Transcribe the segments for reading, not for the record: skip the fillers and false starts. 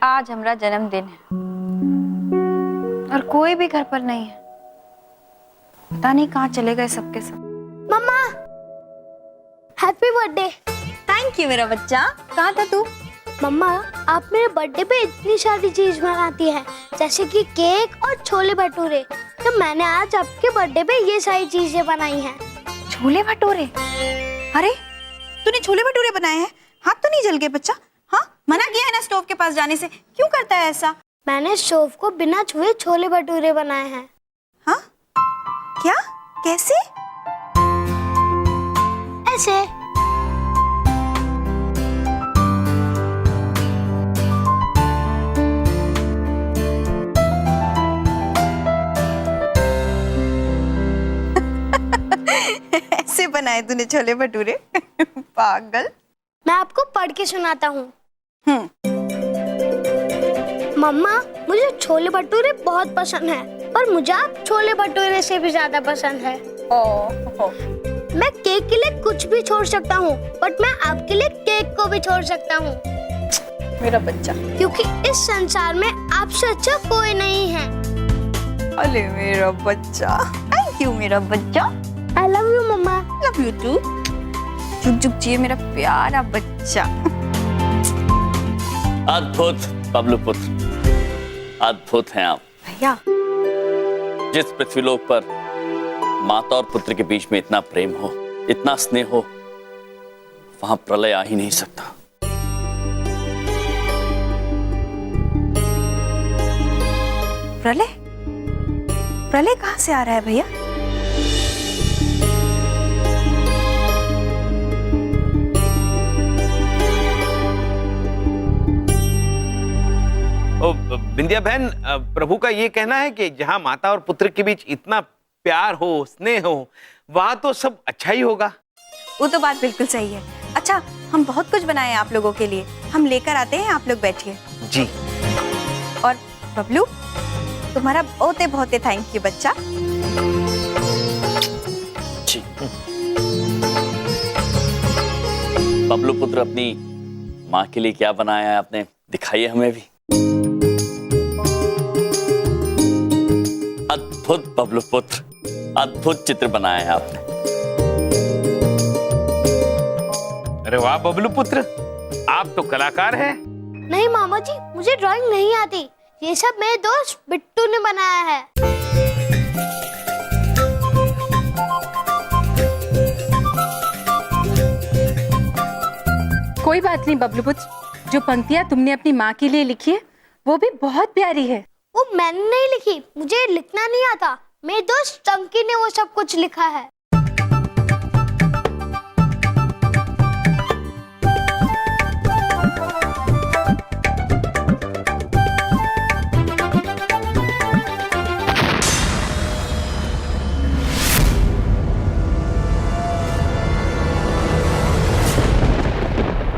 आज हमारा जन्मदिन है और कोई भी घर पर नहीं है। पता नहीं कहाँ चले गए सबके सब। मम्मा, हैप्पी बर्थडे। थैंक यू मेरा बच्चा। कहाँ था तू? मम्मा, आप मेरे बर्थडे पे इतनी सारी चीज बनाती हैं, जैसे कि केक और छोले भटूरे। तो मैंने आज आपके बर्थडे पे ये सारी चीजें बनाई हैं। छोले भटूरे? अरे तूने छोले भटूरे बनाए हैं? हाथ तो नहीं जल गए बच्चा? हाँ, मना किया है ना स्टोव के पास जाने से, क्यों करता है ऐसा? मैंने स्टोव को बिना छुए छोले भटूरे बनाए हैं। हाँ? क्या? कैसे? ऐसे। ऐसे बनाए तूने छोले भटूरे? पागल। मैं आपको पढ़ के सुनाता हूँ। मम्मा, मुझे छोले भटूरे बहुत पसंद है, पर मुझे आप छोले भटूरे से भी ज्यादा पसंद है। मैं केक के लिए कुछ भी छोड़ सकता हूँ, बट मैं आपके लिए केक को भी छोड़ सकता हूँ। मेरा बच्चा, क्योंकि इस संसार में आपसे अच्छा कोई नहीं है। अरे मेरा बच्चा, थैंक यू मेरा बच्चा। I love you mama. Love you too. चुप चुप जिए मेरा प्यारा बच्चा। अद्भुत बबलू पुत्र, अद्भुत हैं आप भैया। जिस पृथ्वीलोक पर माता और पुत्र के बीच में इतना प्रेम हो, इतना स्नेह हो, वहां प्रलय आ ही नहीं सकता। प्रलय? प्रलय कहाँ से आ रहा है भैया? बिंदिया बहन, प्रभु का ये कहना है कि जहाँ माता और पुत्र के बीच इतना प्यार हो, स्नेह हो, वहाँ तो सब अच्छा ही होगा। वो तो बात बिल्कुल सही है। अच्छा, हम बहुत कुछ बनाए हैं आप लोगों के लिए, हम लेकर आते हैं, आप लोग बैठिए। जी। और बबलू, तुम्हारा बहुते बहुते थैंक यू बच्चा। जी। बबलू पुत्र, अपनी माँ के लिए क्या बनाया है आपने? दिखाइए हमें भी। अद्भुत बबलू पुत्र, अद्भुत चित्र बनाया है आपने। अरे वाह बबलू पुत्र, आप तो कलाकार हैं। नहीं मामा जी, मुझे ड्राइंग नहीं आती। ये सब मेरे दोस्त बिट्टू ने बनाया है। कोई बात नहीं बबलू पुत्र, जो पंक्तियाँ तुमने अपनी माँ के लिए लिखी है वो भी बहुत प्यारी है। वो मैंने नहीं लिखी, मुझे लिखना नहीं आता। मेरे दोस्त चंकी ने वो सब कुछ लिखा है।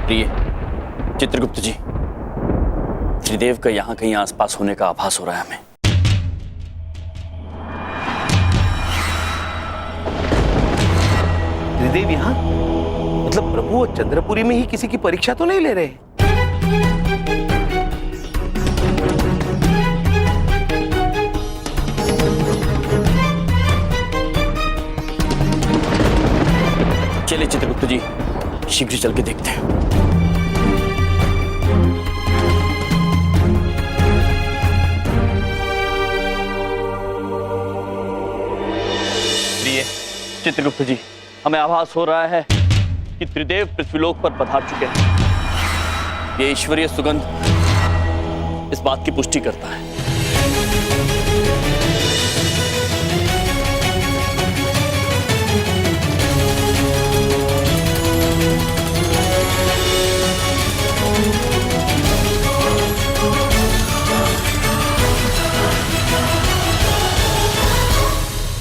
प्रिय चित्रगुप्त जी, त्रिदेव का यहाँ कहीं आसपास होने का आभास हो रहा है हमें। त्रिदेव यहाँ? मतलब प्रभु वो चंद्रपुरी में ही किसी की परीक्षा तो नहीं ले रहे? चलिए चित्रगुप्त जी, शीघ्र चल के देखते हैं। प्रिय चित्रगुप्त जी, हमें आभास हो रहा है कि त्रिदेव पृथ्वीलोक पर पधार चुके हैं। ये ईश्वरीय सुगंध इस बात की पुष्टि करता है।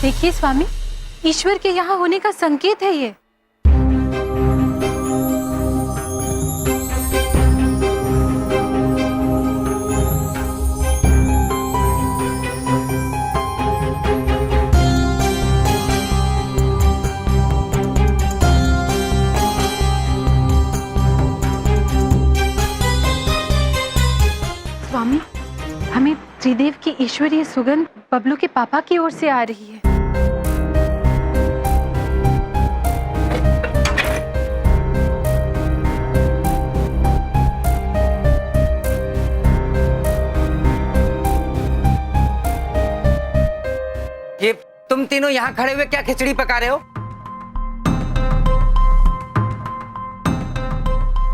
देखिए स्वामी, ईश्वर के यहाँ होने का संकेत है ये। त्रिदेव की ईश्वरीय सुगंध बबलू के पापा की ओर से आ रही है। ये तुम तीनों यहाँ खड़े हुए क्या खिचड़ी पका रहे हो?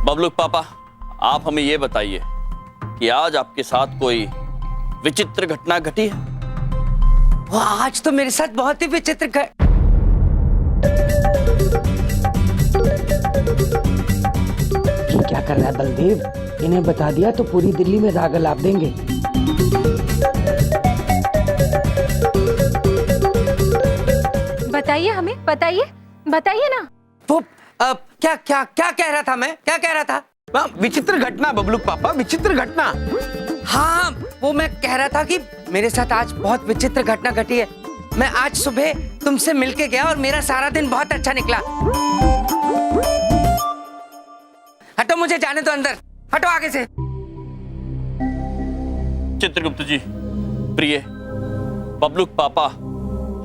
बबलू पापा, आप हमें ये बताइए कि आज आपके साथ कोई विचित्र घटना घटी है? वो आज तो मेरे साथ बहुत ही विचित्र ये क्या कर रहा है बलदेव? इन्हें बता दिया तो पूरी दिल्ली में राग अलाप देंगे। बताइए हमें, बताइए ना। वो क्या क्या क्या कह रहा था मैं? क्या कह रहा था? विचित्र घटना बबलू पापा, विचित्र घटना। हाँ, वो मैं कह रहा था कि मेरे साथ आज बहुत विचित्र घटना घटी है। मैं आज सुबह तुमसे मिलके गया और मेरा सारा दिन बहुत अच्छा निकला। हटो, मुझे जाने दो अंदर। हटो आगे से। चित्रगुप्त जी, प्रिय, बबलू पापा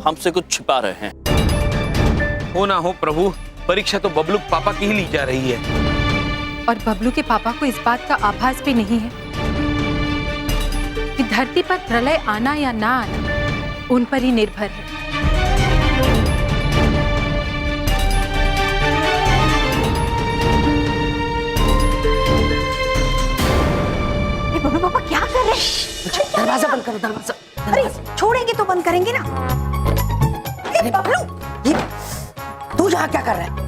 हमसे कुछ छिपा रहे हैं। हो ना हो प्रभु, परीक्षा तो बबलू पापा की ही ली जा रही है। और बबलू के पापा को इस बात का आभास भी नहीं है कि धरती पर प्रलय आना या ना आना उन पर ही निर्भर है। बबलू पापा क्या कर रहे हैं? दरवाजा बंद करो, दरवाजा। अरे छोड़ेंगे तो बंद करेंगे ना। अरे बबलू, ये तू यहाँ क्या कर रहा है?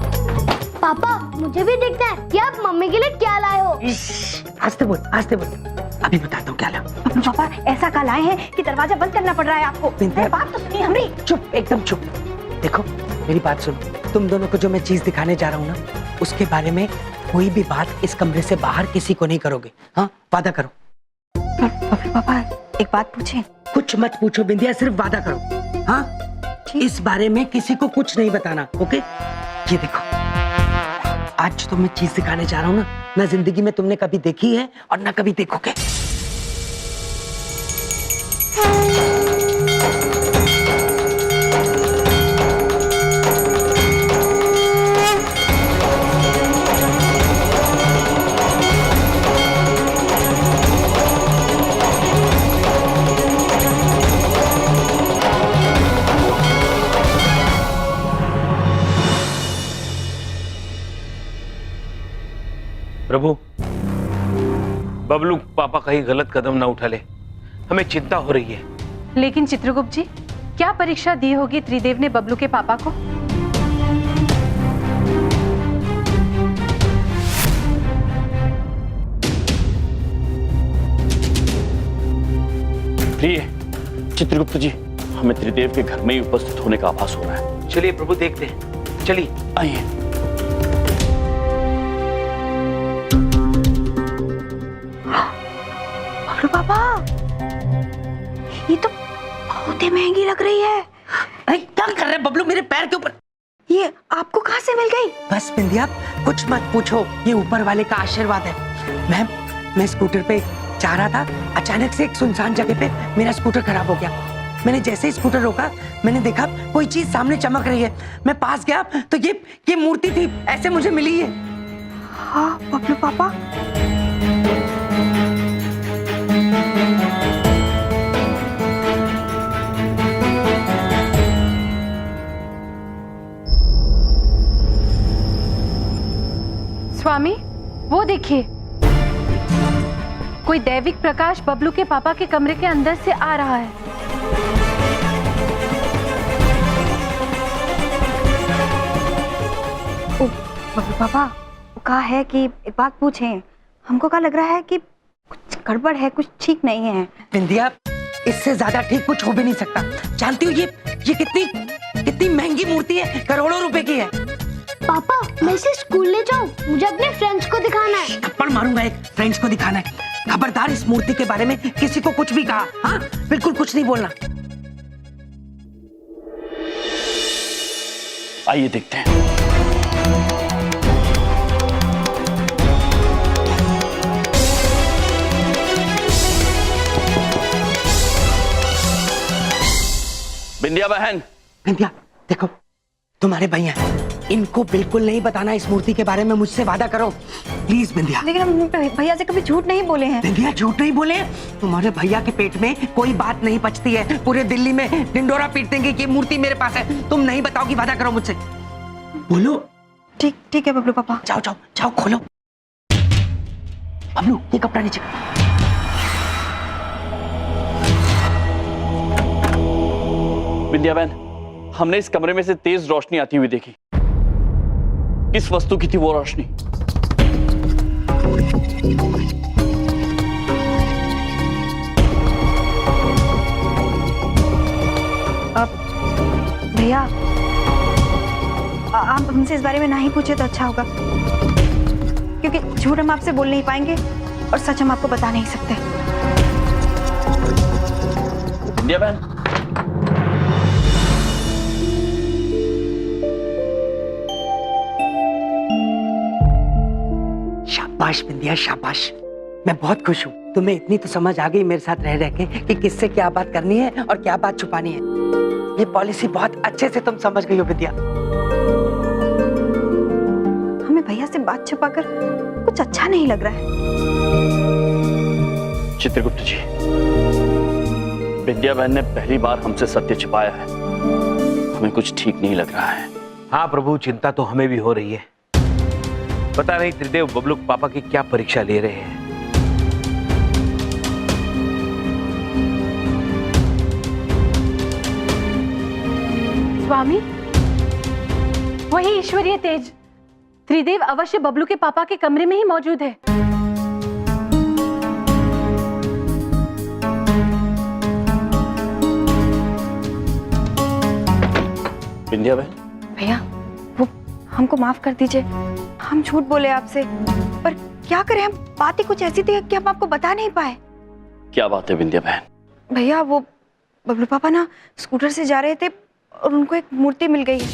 पापा, मुझे भी दिखता है कि आप मम्मी के लिए क्या लाए हो। आस्ते बोल, आस्ते बोल। अभी बताता हूँ क्या ला। बबलू पापा ऐसा कल आए हैं कि दरवाजा बंद करना पड़ रहा है आपको। अरे बात तो सुनिए हमारी। चुप, एकदम चुप। देखो मेरी बात सुनो, तुम दोनों को जो मैं चीज दिखाने जा रहा हूँ ना, उसके बारे में कोई भी बात इस कमरे से बाहर किसी को नहीं करोगे। हाँ, वादा करो। बबलू पापा एक बात पूछें? कुछ मत पूछो बिंदिया, सिर्फ वादा करो। हाँ, इस बारे में किसी को कुछ नहीं बताना। ओके? ये देखो, आज तो मैं चीज दिखाने जा रहा हूँ ना जिंदगी में तुमने कभी देखी है और ना कभी देखोगे। प्रभु, बबलू पापा कहीं गलत कदम ना उठा ले, हमें चिंता हो रही है। लेकिन चित्रगुप्त जी, क्या परीक्षा दी होगी त्रिदेव ने बबलू के पापा को? प्रिय चित्रगुप्त जी, हमें त्रिदेव के घर में ही उपस्थित होने का आभास हो रहा है। चलिए प्रभु देखते हैं, चलिए। आइए। बबलू पापा, ये तो बहुत ही महंगी लग रही है। अरे क्या कर रहे बबलू मेरे पैर के ऊपर? ये आपको कहाँ से मिल गई? बस बिंदिया, कुछ मत पूछो, ये ऊपर वाले का आशीर्वाद है। मैं स्कूटर पे जा रहा था, अचानक से एक सुनसान जगह पे मेरा स्कूटर खराब हो गया। मैंने जैसे ही स्कूटर रोका, मैंने देखा कोई चीज सामने चमक रही है। मैं पास गया तो ये मूर्ति थी, ऐसे मुझे मिली है। हाँ बबलू पापा, स्वामी, वो देखिए, कोई दैविक प्रकाश बबलू के पापा के कमरे के अंदर से आ रहा है। बबलू पापा, कहा है कि एक बात पूछें, हमको क्या लग रहा है कि कुछ गड़बड़ है, कुछ ठीक नहीं है। बिंदिया, इससे ज्यादा ठीक कुछ हो भी नहीं सकता। जानती हो ये कितनी महंगी मूर्ति है, करोड़ों रुपए की है। पापा, मैं इसे स्कूल ले जाऊं? मुझे अपने फ्रेंड्स को दिखाना है। थप्पड़ मारूंगा एक, फ्रेंड्स को दिखाना है। खबरदार इस मूर्ति के बारे में किसी को कुछ भी कहा। हाँ, बिल्कुल कुछ नहीं बोलना। आइए देखते हैं। विंध्या बहन, विंध्या देखो, तुम्हारे भैया इनको बिल्कुल नहीं बताना इस मूर्ति के बारे में, मुझसे वादा करो प्लीज विंध्या। लेकिन हम भैया से कभी झूठ नहीं बोले हैं। विंध्या झूठ नहीं बोले, तुम्हारे भैया के पेट में कोई बात नहीं पचती है, पूरे दिल्ली में डिंडोरा पीट देंगे कि मूर्ति मेरे पास है। तुम नहीं बताओगी, वादा करो मुझसे, बोलो। ठीक ठीक है बबलू पापा। जाओ जाओ जाओ, खोलो। बबलू ये कपड़ा नीचे कर। विंध्या बहन, हमने इस कमरे में से तेज रोशनी आती हुई देखी। किस वस्तु की थी वो रोशनी? भैया आप हमसे इस बारे में ना ही पूछे तो अच्छा होगा, क्योंकि झूठ हम आपसे बोल नहीं पाएंगे और सच हम आपको बता नहीं सकते। विंध्या बहन, शाबाश विंध्या शाबाश, मैं बहुत खुश हूँ। तुम्हें इतनी तो समझ आ गई मेरे साथ रह रह के कि किससे क्या बात करनी है और क्या बात छुपानी है। ये पॉलिसी बहुत अच्छे से तुम समझ गई हो विद्या। हमें भैया से बात छुपाकर कुछ अच्छा नहीं लग रहा है। चित्रगुप्त जी, विद्या बहन ने पहली बार हमसे सत्य छिपाया है। हमें कुछ ठीक नहीं लग रहा है। हाँ प्रभु, चिंता तो हमें भी हो रही है। पता नहीं त्रिदेव बबलू पापा की क्या परीक्षा ले रहे हैं। स्वामी, वही ईश्वरीय तेज त्रिदेव अवश्य बबलू के पापा के कमरे में ही मौजूद है। विंध्या बहन, भैया वो हमको माफ कर दीजिए, हम झूठ बोले आपसे, पर क्या करें, हम बातें कुछ ऐसी थी कि हम आपको बता नहीं पाए। क्या बात है विंध्या बहन? भैया वो बबलू पापा ना स्कूटर से जा रहे थे और उनको एक मूर्ति मिल गई है।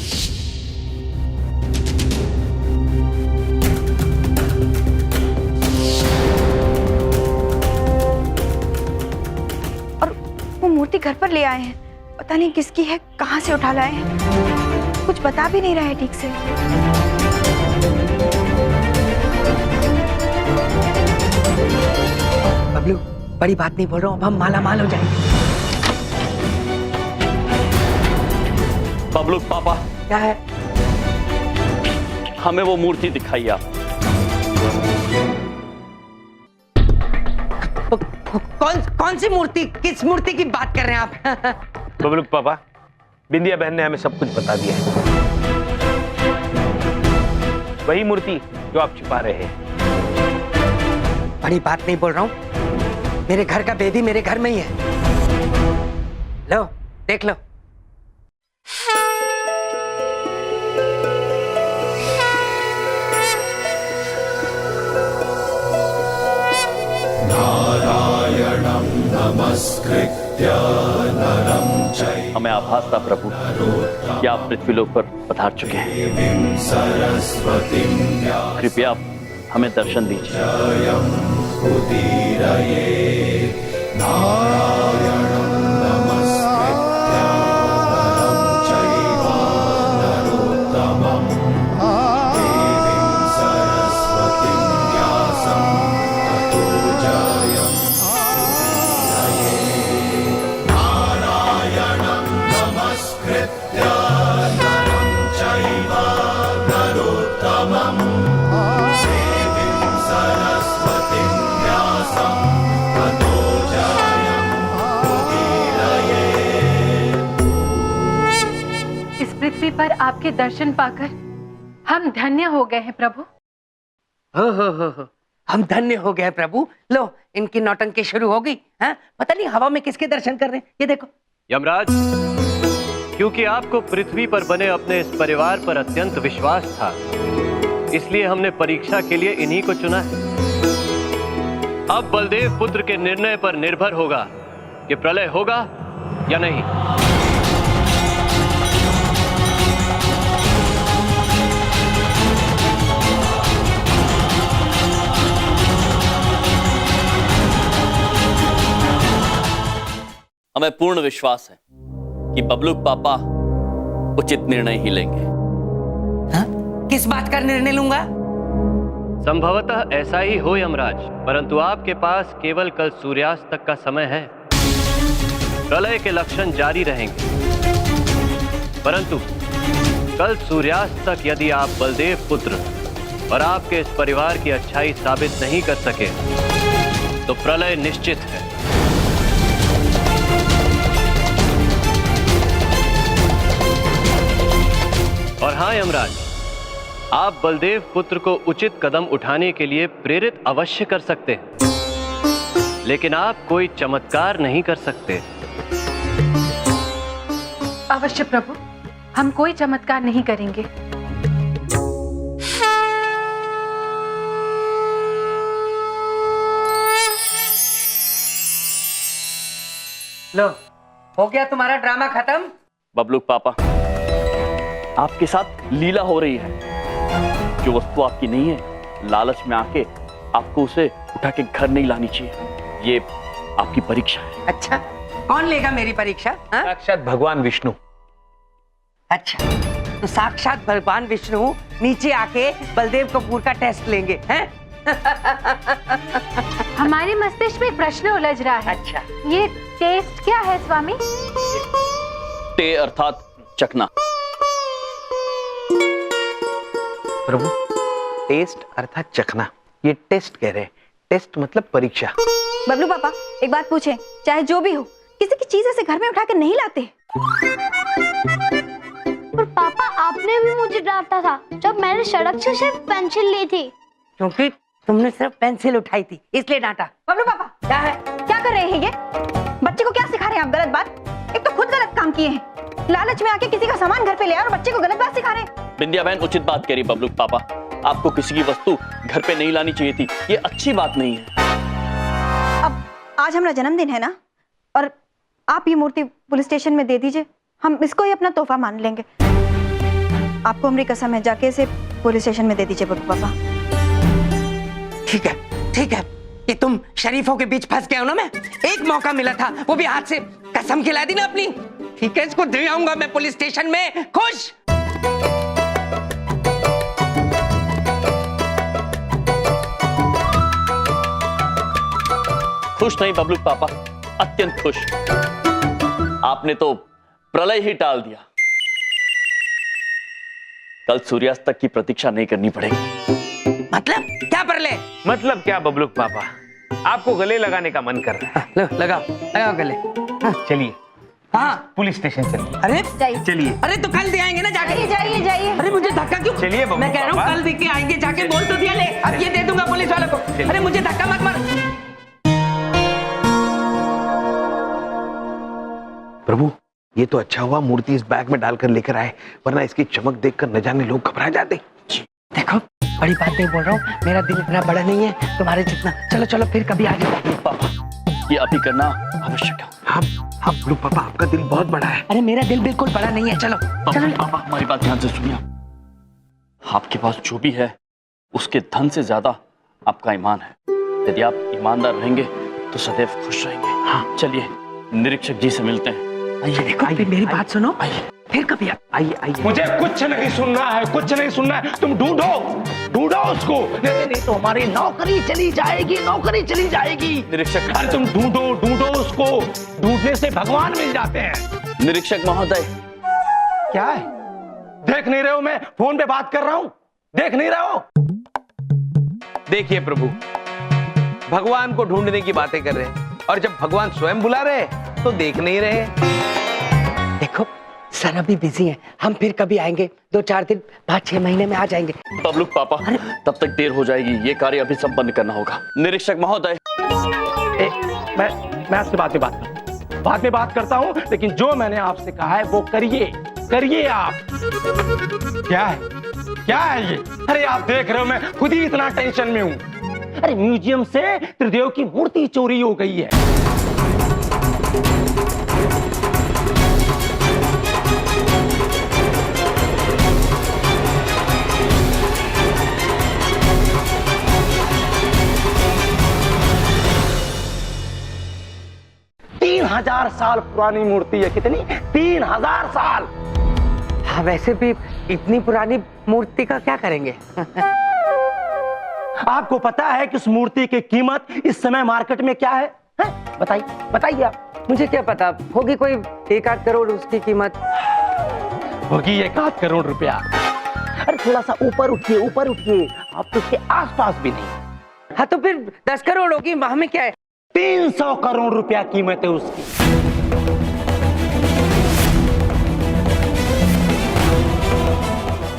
और वो मूर्ति घर पर ले आए हैं, पता नहीं किसकी है, कहाँ से उठा लाए हैं, कुछ बता भी नहीं रहे हैं ठीक से। बबलू बड़ी बात नहीं बोल रहा हूँ, अब हम माला माल हो जाएंगे। बबलू पापा, क्या है? हमें वो मूर्ति दिखाइए आप। कौन सी मूर्ति? किस मूर्ति की बात कर रहे हैं आप? बबलू पापा, बिंदिया बहन ने हमें सब कुछ बता दिया है। वही मूर्ति जो आप छिपा रहे हैं। बड़ी बात नहीं बोल रहा हूँ, मेरे घर का बेदी मेरे घर में ही है। लो देख लो। हमें आभास था प्रभु कि आप पृथ्वीलोक पर पधार चुके हैं। कृपया आप हमें दर्शन दीजिए। इस पृथ्वी पर आपके दर्शन पाकर हम धन्य हो गए हैं प्रभु। हो, हम धन्य हो गए प्रभु। लो इनकी नौटंकी शुरू हो गई। हैं? पता नहीं हवा में किसके दर्शन कर रहे हैं, ये देखो। यमराज, क्योंकि आपको पृथ्वी पर बने अपने इस परिवार पर अत्यंत विश्वास था, इसलिए हमने परीक्षा के लिए इन्हीं को चुना है। अब बलदेव पुत्र के निर्णय पर निर्भर होगा कि प्रलय होगा या नहीं। हमें पूर्ण विश्वास है कि बबलू पापा उचित निर्णय ही लेंगे। हाँ? किस बात का निर्णय लूंगा? संभवतः ऐसा ही हो यमराज, परंतु आपके पास केवल कल सूर्यास्त तक का समय है। प्रलय के लक्षण जारी रहेंगे, परंतु कल सूर्यास्त तक यदि आप बलदेव पुत्र और आपके इस परिवार की अच्छाई साबित नहीं कर सके तो प्रलय निश्चित है। और हाँ यमराज, आप बलदेव पुत्र को उचित कदम उठाने के लिए प्रेरित अवश्य कर सकते हैं, लेकिन आप कोई चमत्कार नहीं कर सकते। अवश्य प्रभु, हम कोई चमत्कार नहीं करेंगे। लो, हो गया तुम्हारा ड्रामा खत्म? बबलू पापा, आपके साथ लीला हो रही है। जो वस्तु आपकी नहीं है, लालच में आके आपको उसे उठा के घर नहीं लानी चाहिए। ये आपकी परीक्षा है। अच्छा, कौन लेगा मेरी परीक्षा? हाँ? साक्षात भगवान विष्णु। अच्छा, तो साक्षात भगवान विष्णु नीचे आके बलदेव कपूर का टेस्ट लेंगे, हैं? हमारे मस्तिष्क में एक प्रश्न उलझ रहा है। अच्छा, ये टेस्ट क्या है स्वामी? टे अर्थात चखना। प्रभु, टेस्ट अर्थात चखना, ये टेस्ट कह रहे हैं। टेस्ट मतलब परीक्षा। बबलू पापा, एक बात पूछें, चाहे जो भी हो, किसी की चीज ऐसे घर में उठा के नहीं लाते। पर पापा, आपने भी मुझे डांटा था जब मैंने सड़क से सिर्फ पेंसिल ली थी। क्योंकि तुमने सिर्फ पेंसिल उठाई थी, इसलिए डांटा। बबलू पापा, क्या है? क्या कर रहे हैं ये? बच्चे को क्या सिखा रहे हैं आप? गलत बात। एक तो खुद गलत काम किए हैं, लालच में आके किसी का सामान घर पे ले आए और बच्चे को गलत बात सिखा रहे हैं। बिंदिया बहन उचित बात कह रही बबलू पापा। आपको किसी की वस्तु घर पे नहीं लानी चाहिए थी, ये अच्छी बात नहीं है। अब आज हमारा जन्मदिन है ना, और आप ये मूर्ति पुलिस स्टेशन में दे दीजिए, हम इसको ही अपना तोहफा मान लेंगे। आपको हमारी कसम है, जाके इसे पुलिस स्टेशन में दे दीजिए बबलू पापा। ठीक है, ठीक है कि तुम शरीफों के बीच फंस गए हो ना। मैं एक मौका मिला था, वो भी हाथ से कसम खिला दी ना अपनी। ठीक है, इसको दे आऊंगा मैं पुलिस स्टेशन में। खुश? खुश नहीं बबलू पापा, अत्यंत खुश। आपने तो प्रलय ही टाल दिया। कल सूर्यास्त तक की प्रतीक्षा नहीं करनी पड़ेगी। मतलब क्या प्रलय? मतलब क्या बबलू पापा, आपको गले लगाने का मन कर रहा है। लो, लगाओ लगाओ गले। चलिए, हाँ, पुलिस स्टेशन चलिए। अरे चलिए। अरे तो कल दे आएंगे ना जाके। जाइए जाइए। अरे मुझे धक्का क्यों? चलिए बबलू मैं कह रहा हूँ पापा। कल दे के आएंगे, जाके बोल तो दिया। ले, अब ये दे दूंगा पुलिस वालों को। अरे मुझे धक्का मत मार। प्रभु, ये तो अच्छा हुआ मूर्ति इस बैग में डालकर लेकर आए, वरना इसकी चमक देखकर न जाने लोग घबरा जाते। देखो, बड़ी बात नहीं बोल रहा हूँ, मेरा दिल इतना बड़ा नहीं है तुम्हारे जितना। चलो चलो, फिर कभी आ जाओ। पापा, ये अभी करना आवश्यक है। हाँ हाँ बबलू पापा, आपका दिल बहुत बड़ा है। अरे मेरा दिल बिल्कुल बड़ा नहीं है। चलो चलो। पापा, हमारी बात ध्यान से सुनिए। आपके पास जो भी है, उसके धन से ज्यादा आपका ईमान है। यदि आप ईमानदार रहेंगे तो सदैव खुश रहेंगे। हाँ, चलिए निरीक्षक जी से मिलते हैं। आइए, देखो, फिर मेरी बात सुनो, फिर कभी आइए आइए। मुझे कुछ नहीं सुनना है, कुछ नहीं सुनना है। तुम ढूंढो ढूंढो उसको, नहीं तो हमारी नौकरी चली जाएगी, नौकरी चली जाएगी। निरीक्षक, अरे तुम ढूंढो ढूंढो उसको, ढूंढने से भगवान मिल जाते हैं। निरीक्षक महोदय। क्या है? देख नहीं रहे हो मैं फोन पे बात कर रहा हूं? देख नहीं रहे हो? देखिए प्रभु, भगवान को ढूंढने की बातें कर रहे हैं, और जब भगवान स्वयं बुला रहे तो देख नहीं रहे। देखो, सर अभी बिजी है, हम फिर कभी आएंगे। 2-4 दिन, 5-6 महीने में आ जाएंगे। बबलू पापा, तब तक देर हो जाएगी। ये कार्य अभी संपन्न करना होगा। निरीक्षक महोदय। मैं आपसे बाद में बात करता हूं, लेकिन जो मैंने आपसे कहा है वो करिए, करिए आप। क्या है? क्या है ये? अरे आप देख रहे हो मैं खुद ही इतना टेंशन में हूं। अरे म्यूजियम से त्रिदेव की मूर्ति चोरी हो गई है। 3000 साल पुरानी मूर्ति है। कितनी? 3000 साल। हाँ, वैसे भी इतनी पुरानी मूर्ति का क्या करेंगे? आपको पता है कि उस मूर्ति की कीमत इस समय मार्केट में क्या है? बताइए बताइए आप। मुझे क्या पता, होगी कोई 1-8 करोड़ उसकी कीमत। होगी 1-8 करोड़ रुपया। अरे थोड़ा सा ऊपर उठिए, ऊपर उठिए, आप तो उसके आसपास भी नहीं। हाँ तो फिर 10 करोड़ होगी, हमें क्या है? 300 करोड़ रुपया कीमत है उसकी।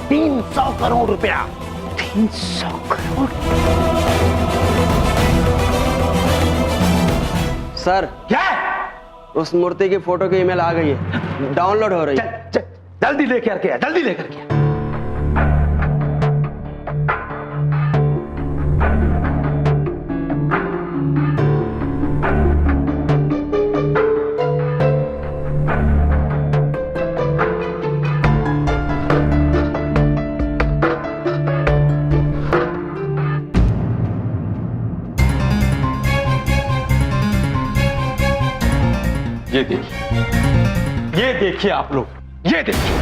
300 करोड़ रुपया। 300 करोड़? सर, क्या? उस मूर्ति की फोटो की ईमेल आ गई है, डाउनलोड हो रही है। जल्दी लेकर के आ, जल्दी लेकर के आ। ये देखिए आप लोग, ये देखिए।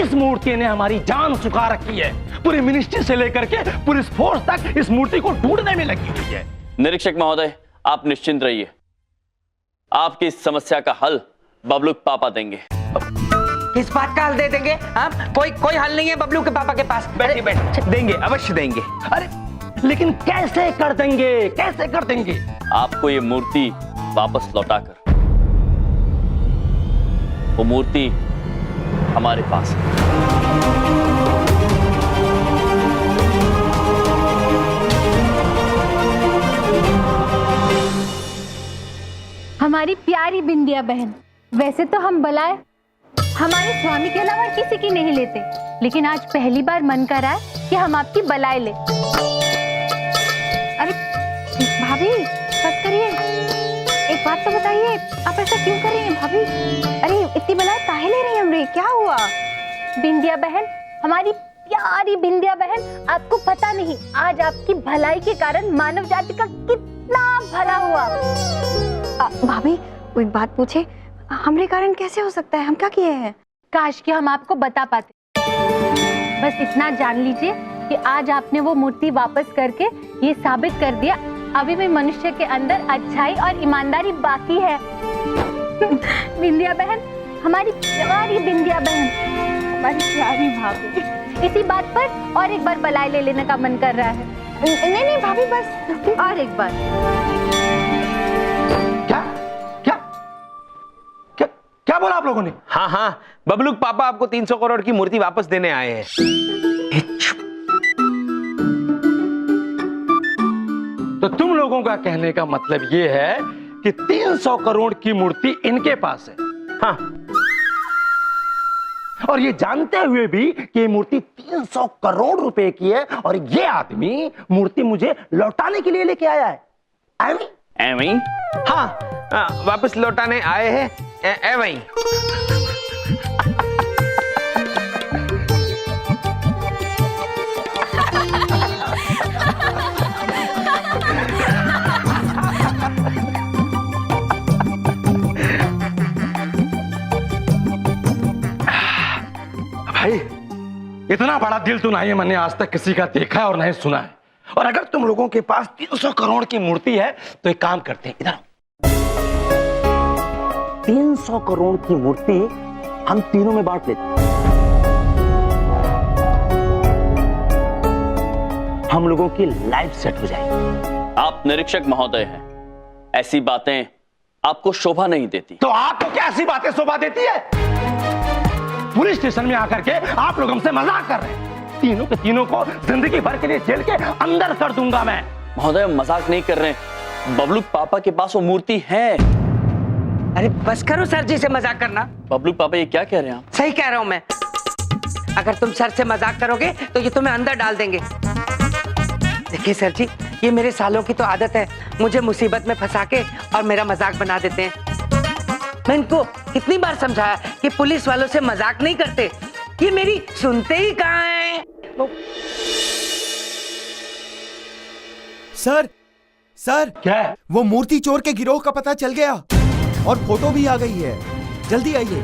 इस मूर्ति ने हमारी जान सुखा रखी है। पूरी मिनिस्ट्री से लेकर के पुलिस फोर्स तक इस मूर्ति को ढूंढने में लगी हुई है। निरीक्षक महोदय, आप निश्चिंत रहिए, आपकी इस समस्या का हल बबलू के पापा देंगे। किस बात का हल दे देंगे? हाँ, कोई हल नहीं है बबलू के पापा के पास। बैठिए बैठिए, देंगे, अवश्य देंगे। अरे लेकिन कैसे कर देंगे, कैसे कर देंगे? आपको ये मूर्ति वापस लौटाकर, वो मूर्ति हमारे पास है। हमारी प्यारी बिंदिया बहन, वैसे तो हम बलाए हमारे स्वामी के अलावा किसी की नहीं लेते, लेकिन आज पहली बार मन कर रहा है कि हम आपकी बलाए ले। अरे भाभी बस करिए, एक बात तो बताइए, आप ऐसा क्यों कर रही हैं भाभी? अरे इतनी बलाए काहे ले रही हैं हमरे? क्या हुआ? बिंदिया बहन, हमारी प्यारी बिंदिया बहन, आपको पता नहीं आज आपकी भलाई के कारण मानव जाति का कितना भला हुआ। भाभी वो एक बात पूछे, हमरे कारण कैसे हो सकता है? हम क्या किए हैं? काश कि हम आपको बता पाते। बस इतना जान लीजिए कि आज आपने वो मूर्ति वापस करके ये साबित कर दिया अभी भी मनुष्य के अंदर अच्छाई और ईमानदारी बाकी है। बिंदिया बहन, हमारी प्यारी बिंदिया बहन, हमारी प्यारी भाभी, इसी बात पर और एक बार बलाए ले लेने का मन कर रहा है। नहीं भाभी, बस और एक बार। क्या बोला आप लोगों ने? हाँ हाँ, बबलू पापा आपको 300 करोड़ की मूर्ति वापस देने आए हैं। तो तुम लोगों का कहने का मतलब ये है कि 300 करोड़ की मूर्ति इनके पास है। हाँ, और ये जानते हुए भी कि ये मूर्ति 300 करोड़ रुपए की है और ये आदमी मूर्ति मुझे लौटाने के लिए लेके आया है। एवं? हाँ, वापस लौटाने आए हैं एवं। भाई इतना बड़ा दिल तो नहीं मैंने आज तक किसी का देखा है और नहीं सुना है। और अगर तुम लोगों के पास 300 करोड़ की मूर्ति है तो एक काम करते हैं, इधर 300 करोड़ की मूर्ति हम तीनों में बांट लेते हैं। हम लोगों की लाइफ सेट हो जाएगी। आप निरीक्षक महोदय हैं, ऐसी बातें आपको शोभा नहीं देती। तो आपको क्या ऐसी बातें शोभा देती है? पुलिस स्टेशन में आकर के आप लोग हमसे मजाक कर रहे हैं। तीनों के तीनों को जिंदगी भर के लिए जेल के अंदर कर दूंगा मैं। महोदय मजाक नहीं कर रहे हैं, बबलू पापा के पास वो मूर्ति है। अरे बस करो सर जी से मजाक करना। बबलू पापा ये क्या कह रहे हैं आप? सही कह रहा हूं मैं। अगर तुम सर से मजाक करोगे तो ये तुम्हें अंदर डाल देंगे। देखिए सर जी, ये मेरे सालों की तो आदत है, मुझे मुसीबत में फंसा के और मेरा मजाक बना देते हैं। मैं इनको कितनी बार समझाया कि पुलिस वालों से मजाक नहीं करते, ये मेरी सुनते ही कहाँ हैं। सर सर क्या है? वो मूर्ति चोर के गिरोह का पता चल गया और फोटो भी आ गई है। जल्दी आइए।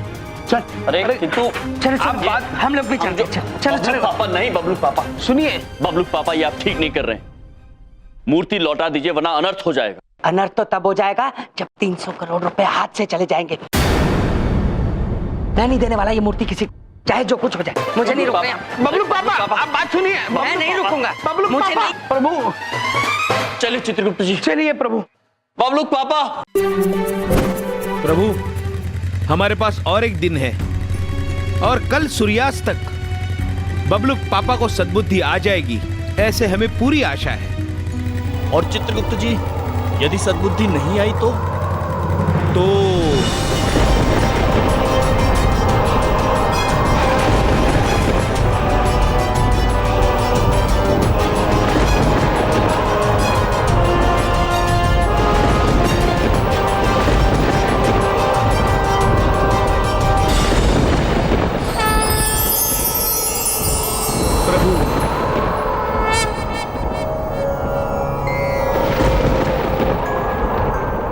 चल अरे किंतु चलो आप चलो बात हम लोग भी चलते हैं। चलो बबलू चलो पापा नहीं, बबलू पापा सुनिए, बबलू पापा ये आप ठीक नहीं कर रहे हैं। मूर्ति लौटा दीजिए वरना अनर्थ हो जाएगा। अनर्थ तो तब हो जाएगा जब 300 करोड़ रुपए हाथ से चले जाएंगे। मैं नहीं देने वाला ये मूर्ति किसी को, चाहे जो कुछ हो जाए। मुझे नहीं रुकना। बबलू पापा आप बात सुनिए। मैं नहीं रुकूंगा। बबलू मुझे पापा। नहीं। प्रभु चलिए चित्रगुप्त जी, चलिए प्रभु। बबलू पापा। प्रभु हमारे पास और एक दिन है और कल सूर्यास्त तक बबलू पापा को सद्बुद्धि आ जाएगी, ऐसे हमें पूरी आशा है। और चित्रगुप्त जी यदि सद्बुद्धि नहीं आई तो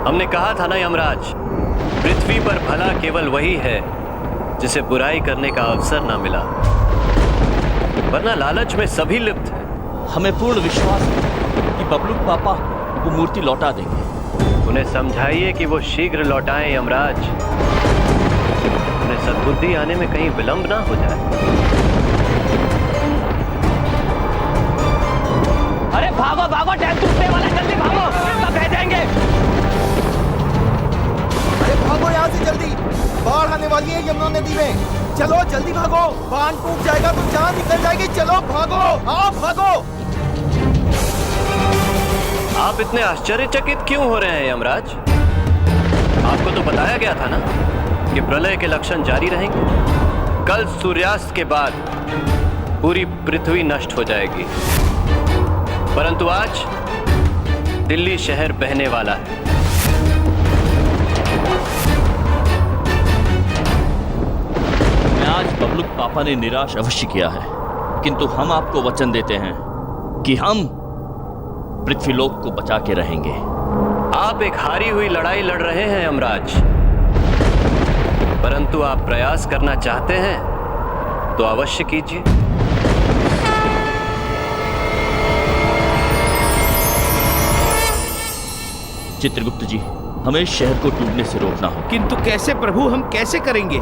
हमने कहा था ना यमराज, पृथ्वी पर भला केवल वही है जिसे बुराई करने का अवसर ना मिला, वरना लालच में सभी लिप्त हैं। हमें पूर्ण विश्वास है कि बबलू पापा वो मूर्ति लौटा देंगे। उन्हें समझाइए कि वो शीघ्र लौटाएं यमराज, उन्हें सद्बुद्धि आने में कहीं विलंब ना हो जाए। अरे भागो भागो, टाइम टूटने वाला, जल्दी भागो, सब बह जाएंगे। अरे भागो यहाँ से जल्दी, बाढ़ आने वाली है यमुना नदी में। चलो जल्दी भागो, बांध टूट जाएगा तो जान निकल जाएगी। चलो भागो, हाँ भागो। आप इतने आश्चर्यचकित क्यों हो रहे हैं यमराज? आपको तो बताया गया था ना कि प्रलय के लक्षण जारी रहेंगे। कल सूर्यास्त के बाद पूरी पृथ्वी नष्ट हो जाएगी, परंतु आज दिल्ली शहर बहने वाला है। आज बबलू पापा ने निराश अवश्य किया है, किंतु हम आपको वचन देते हैं कि हम पृथ्वीलोक को बचा के रहेंगे। आप एक हारी हुई लड़ाई लड़ रहे हैं यमराज, परंतु आप प्रयास करना चाहते हैं तो अवश्य कीजिए। चित्रगुप्त जी, हमें इस शहर को डूबने से रोकना होगा। किंतु कैसे प्रभु, हम कैसे करेंगे?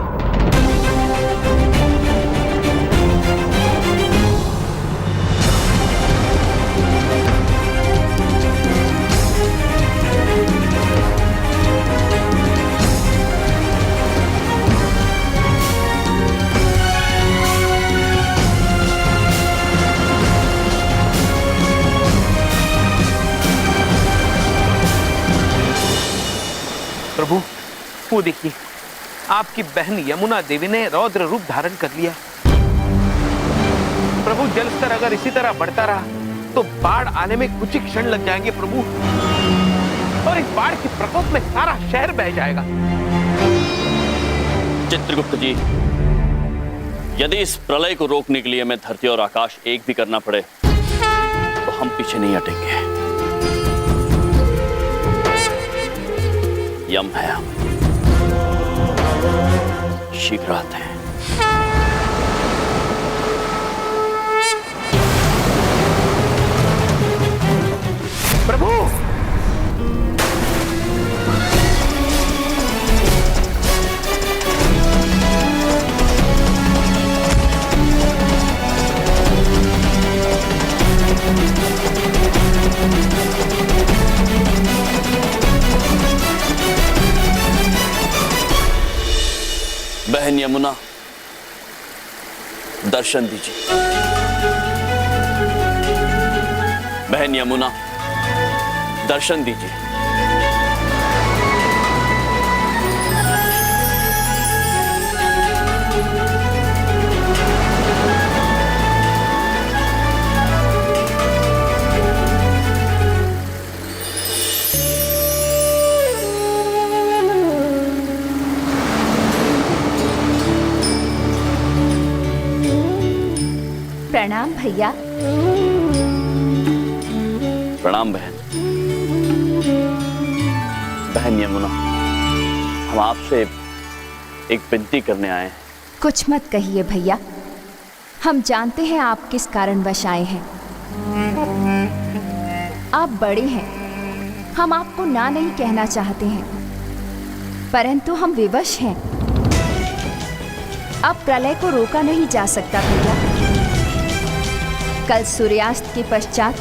प्रभु वो देखिए, आपकी बहन यमुना देवी ने रौद्र रूप धारण कर लिया। प्रभु जल स्तर अगर इसी तरह बढ़ता रहा तो बाढ़ आने में कुछ ही क्षण लग जाएंगे प्रभु, और इस बाढ़ के प्रकोप में सारा शहर बह जाएगा। चित्रगुप्त जी, यदि इस प्रलय को रोकने के लिए हमें धरती और आकाश एक भी करना पड़े तो हम पीछे नहीं हटेंगे। यम है, हम शीघ्र आते हैं। प्रभु बहन यमुना, दर्शन दीजिए। बहन यमुना, दर्शन दीजिए। प्रणाम भैया। प्रणाम बहन। बहन यमुना, हम आपसे एक विनती करने आए हैं। कुछ मत कहिए भैया, हम जानते हैं आप किस कारणवश आए हैं। आप बड़े हैं, हम आपको ना नहीं कहना चाहते हैं, परंतु हम विवश हैं। अब प्रलय को रोका नहीं जा सकता भैया। कल सूर्यास्त के पश्चात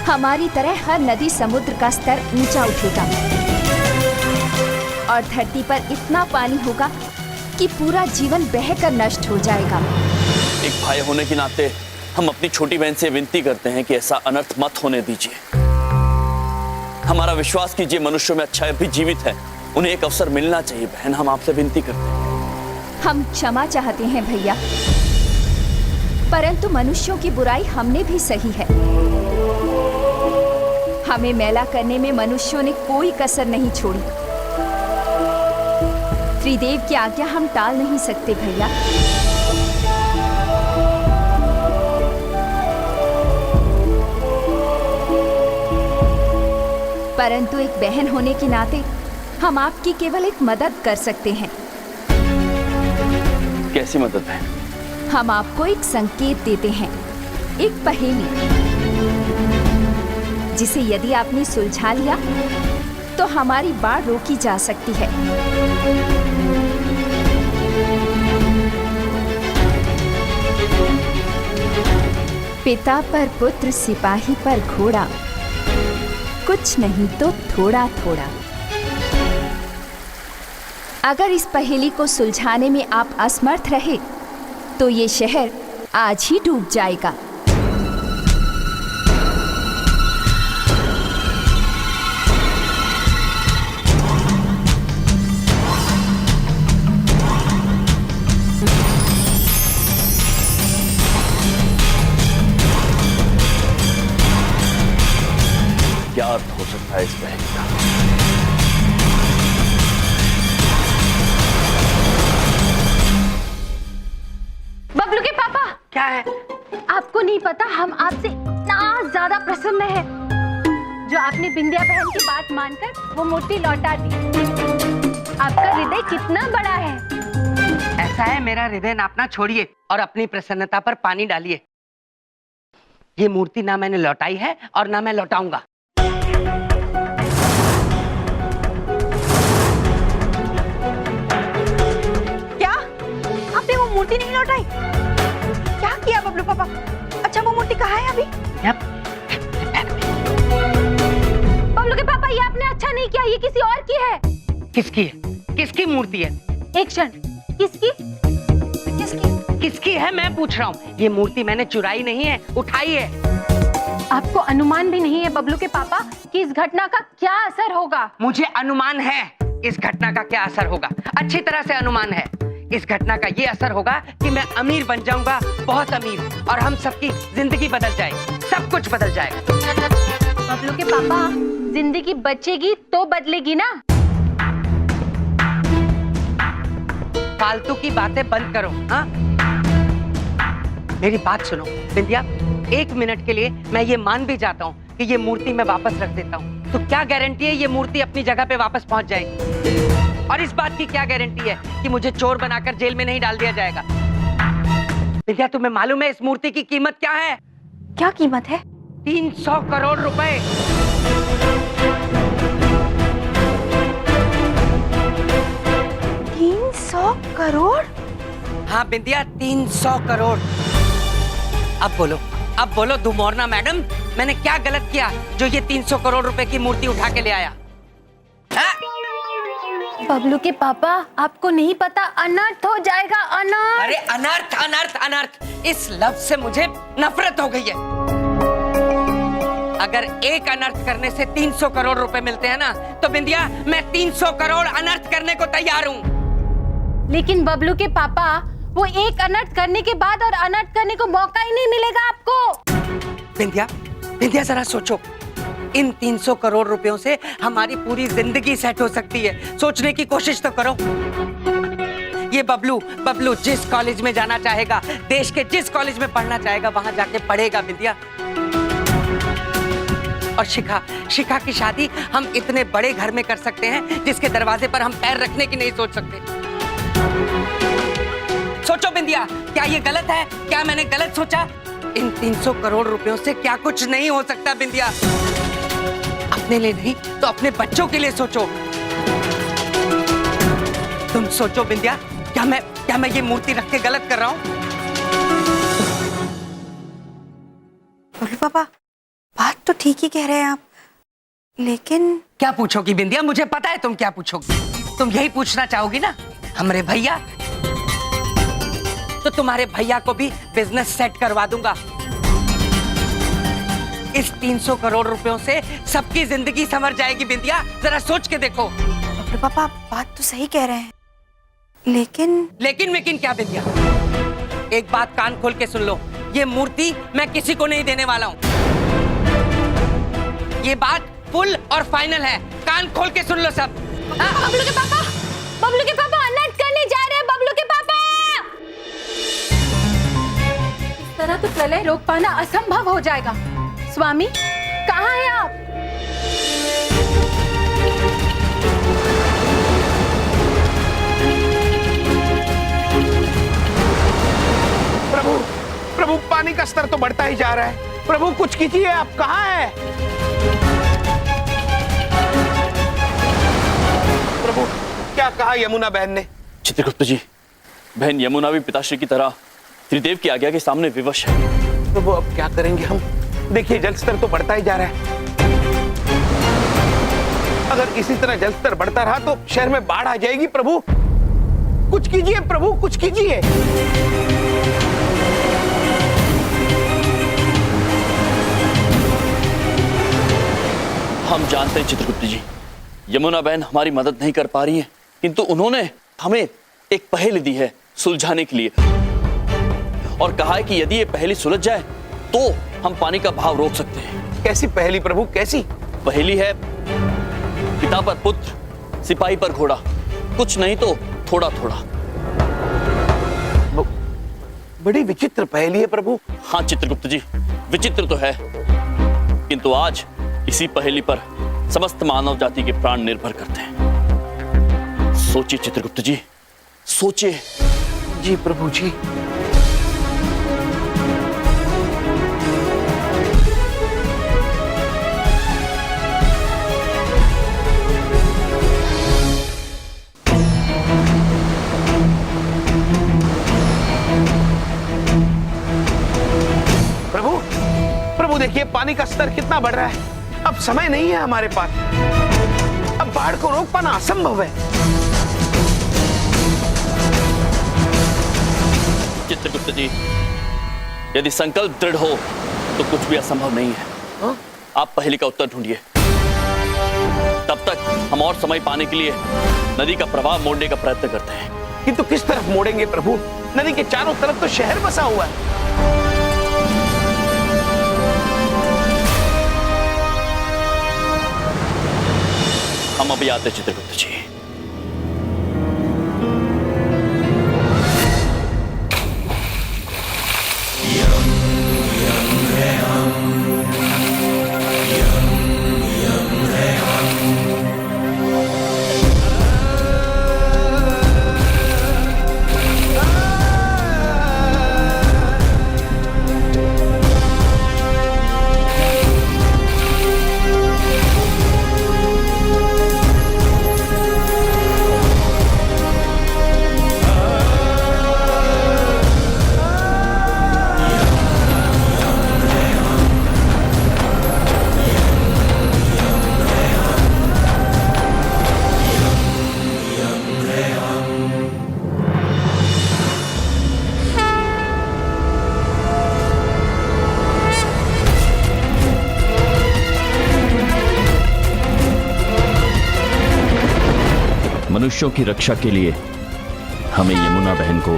हमारी तरह हर नदी समुद्र का स्तर ऊंचा उठेगा और धरती पर इतना पानी होगा कि पूरा जीवन बहकर नष्ट हो जाएगा। एक भाई होने के नाते हम अपनी छोटी बहन से विनती करते हैं कि ऐसा अनर्थ मत होने दीजिए। हमारा विश्वास कीजिए, मनुष्यों में अच्छा भी जीवित है, उन्हें एक अवसर मिलना चाहिए। बहन, हम आपसे विनती करते हैं। हम क्षमा चाहते हैं भैया, परंतु मनुष्यों की बुराई हमने भी सही है। हमें मैला करने में मनुष्यों ने कोई कसर नहीं छोड़ी। त्रिदेव की आज्ञा हम टाल नहीं सकते भैया। परंतु एक बहन होने के नाते हम आपकी केवल एक मदद कर सकते हैं। कैसी मदद है? हम आपको एक संकेत देते हैं, एक पहेली, जिसे यदि आपने सुलझा लिया तो हमारी बाढ़ रोकी जा सकती है। पिता पर पुत्र, सिपाही पर घोड़ा, कुछ नहीं तो थोड़ा थोड़ा। अगर इस पहेली को सुलझाने में आप असमर्थ रहे तो ये शहर आज ही डूब जाएगा। क्या अर्थ हो सकता है इस पहेली का? बबलू के पापा, क्या है? आपको नहीं पता हम आपसे इतना ज्यादा प्रसन्न हैं जो आपने बिंदिया बहन की बात मानकर वो मूर्ति लौटा दी। आपका हृदय कितना बड़ा है। ऐसा है, मेरा हृदय नापना छोड़िए और अपनी प्रसन्नता पर पानी डालिए। ये मूर्ति ना मैंने लौटाई है और ना मैं लौटाऊंगा। क्या आपने वो मूर्ति नहीं लौटाई? क्या किया बबलू पापा? अच्छा, वो मूर्ति कहाँ है अभी? बबलू के पापा, ये आपने अच्छा नहीं किया, ये किसी और की है। किसकी है? किसकी मूर्ति है? एक क्षण, किसकी? किसकी है मैं पूछ रहा हूँ। ये मूर्ति मैंने चुराई नहीं है, उठाई है। आपको अनुमान भी नहीं है बबलू के पापा कि इस घटना का क्या असर होगा? मुझे अनुमान है इस घटना का क्या असर होगा, अच्छी तरह से अनुमान है। इस घटना का ये असर होगा कि मैं अमीर बन जाऊंगा, बहुत अमीर, और हम सबकी जिंदगी बदल जाएगी, सब कुछ बदल जाएगा। बबलू के पापा, जिंदगी बचेगी तो बदलेगी ना। फालतू की बातें बंद करो। हाँ, मेरी बात सुनो बिंदिया, एक मिनट के लिए मैं ये मान भी जाता हूँ कि ये मूर्ति मैं वापस रख देता हूँ, तो क्या गारंटी है ये मूर्ति अपनी जगह पे वापस पहुंच जाएगी? और इस बात की क्या गारंटी है कि मुझे चोर बनाकर जेल में नहीं डाल दिया जाएगा? बिंदिया, तुम्हें मालूम है इस मूर्ति की कीमत क्या है? क्या कीमत है? 300 करोड़ रुपए। करोड़? हाँ बिंदिया, 300 करोड़। अब बोलो दुमोरना मैडम, मैंने क्या गलत किया जो ये 300 करोड़ रुपए की मूर्ति उठा के ले आया? बबलू के पापा, आपको नहीं पता, अनर्थ हो जाएगा, अनर्थ। अरे अनर्थ अनर्थ अनर्थ, इस लफ्ज से मुझे नफरत हो गई है। अगर एक अनर्थ करने से 300 करोड़ रुपए मिलते हैं ना, तो बिंदिया मैं 300 करोड़ अनर्थ करने को तैयार हूँ। लेकिन बबलू के पापा, वो एक अनर्थ करने के बाद और अनर्थ करने को मौका ही नहीं मिलेगा आपको। बिंदिया जरा सोचो, इन 300 करोड़ रुपयों से हमारी पूरी जिंदगी सेट हो सकती है। सोचने की कोशिश तो करो। ये बबलू जिस कॉलेज में जाना चाहेगा, देश के जिस कॉलेज में पढ़ना चाहेगा, वहां जाके पढ़ेगा बिंदिया। और शिखा शिखा की शादी हम इतने बड़े घर में कर सकते हैं जिसके दरवाजे पर हम पैर रखने की नहीं सोच सकते। सोचो बिंदिया, क्या ये गलत है? क्या मैंने गलत सोचा? इन 300 करोड़ रुपयों से क्या कुछ नहीं हो सकता बिंदिया? अपने लिए नहीं तो अपने बच्चों के लिए सोचो। तुम सोचो बिंदिया, क्या मैं ये मूर्ति रख के गलत कर रहा हूँ? बोलो पापा, बात तो ठीक ही कह रहे हैं आप, लेकिन क्या पूछोगी बिंदिया? मुझे पता है तुम क्या पूछोगी। तुम यही पूछना चाहोगी ना, हमारे भैया? तो तुम्हारे भैया को भी बिजनेस सेट करवा दूंगा। इस 300 करोड़ रुपयों से सबकी जिंदगी संवर जाएगी बिंदिया, जरा सोच के देखो। बोलो पापा, बात तो सही कह रहे हैं, लेकिन क्या बिंदिया? एक बात कान खोल के सुन लो, ये मूर्ति मैं किसी को नहीं देने वाला हूँ। ये बात फुल और फाइनल है, कान खोल के सुन लो सब। बबलू के पापा अनर्थ करने जा रहे हैं। बबलू के पापा, इस तरह तो प्रलय रोक पाना असंभव हो जाएगा। स्वामी, कहाँ हैं आप? प्रभु, पानी का स्तर तो बढ़ता ही जा रहा है। प्रभु कुछ कीजिए, आप कहाँ हैं? प्रभु, क्या कहा यमुना बहन ने? चित्रगुप्त जी, बहन यमुना भी पिताश्री की तरह त्रिदेव की आज्ञा के सामने विवश है। प्रभु अब क्या करेंगे हम? देखिए जल स्तर तो बढ़ता ही जा रहा है। अगर इसी तरह जल स्तर बढ़ता रहा तो शहर में बाढ़ आ जाएगी। प्रभु कुछ कीजिए, प्रभु कुछ कीजिए। हम जानते हैं चित्रगुप्त जी, यमुना बहन हमारी मदद नहीं कर पा रही है, किंतु उन्होंने हमें एक पहेली दी है सुलझाने के लिए, और कहा है कि यदि ये पहेली सुलझ जाए तो हम पानी का बहाव रोक सकते हैं। कैसी पहेली प्रभु, कैसी? पहेली है, पिता पर पुत्र, सिपाही पर घोड़ा, कुछ नहीं तो थोड़ा थोड़ा। बड़ी विचित्र पहेली है प्रभु। हाँ चित्रगुप्त जी, विचित्र तो है, किंतु आज इसी पहेली पर समस्त मानव जाति के प्राण निर्भर करते हैं। सोचिए चित्रगुप्त जी, सोचिए। जी प्रभु जी। प्रभु देखिए पानी का स्तर कितना बढ़ रहा है। अब समय नहीं है हमारे पास, अब बाढ़ को रोक पाना असंभव है। चित्रगुप्त जी, यदि संकल्प दृढ़ हो तो कुछ भी असंभव नहीं है। आप पहेली का उत्तर ढूंढिए, तब तक हम और समय पाने के लिए नदी का प्रवाह मोड़ने का प्रयत्न करते हैं। किंतु किस तरफ मोड़ेंगे प्रभु? नदी के चारों तरफ तो शहर बसा हुआ है। हम अभी आते चित्रगुप्त जी। मनुष्यों की रक्षा के लिए हमें यमुना बहन को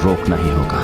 रोकना ही होगा।